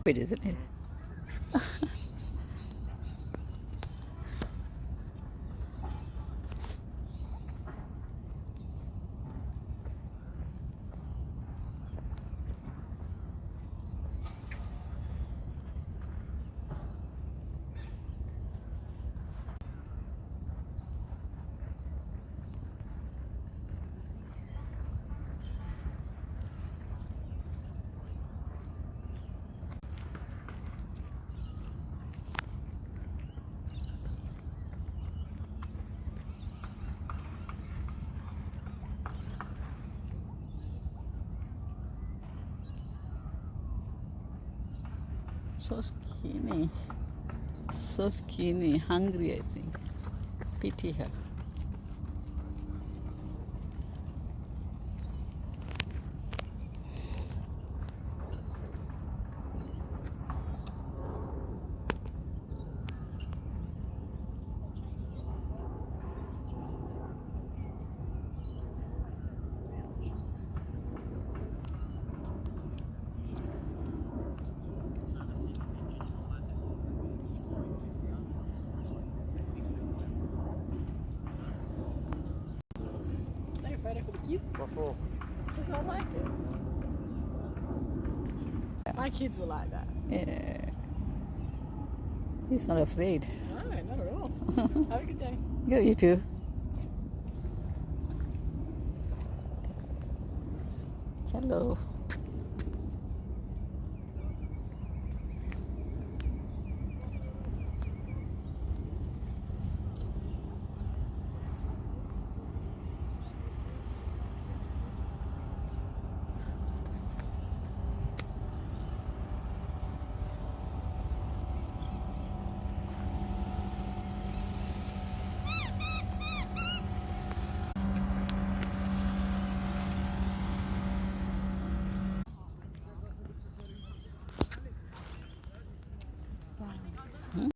stupid, isn't it? So skinny, hungry, I think. Pity her. For the kids? What for? Because I like it. My kids will like that. Yeah. He's not afraid. No, not at all. Have a good day. Go, you too. Hello.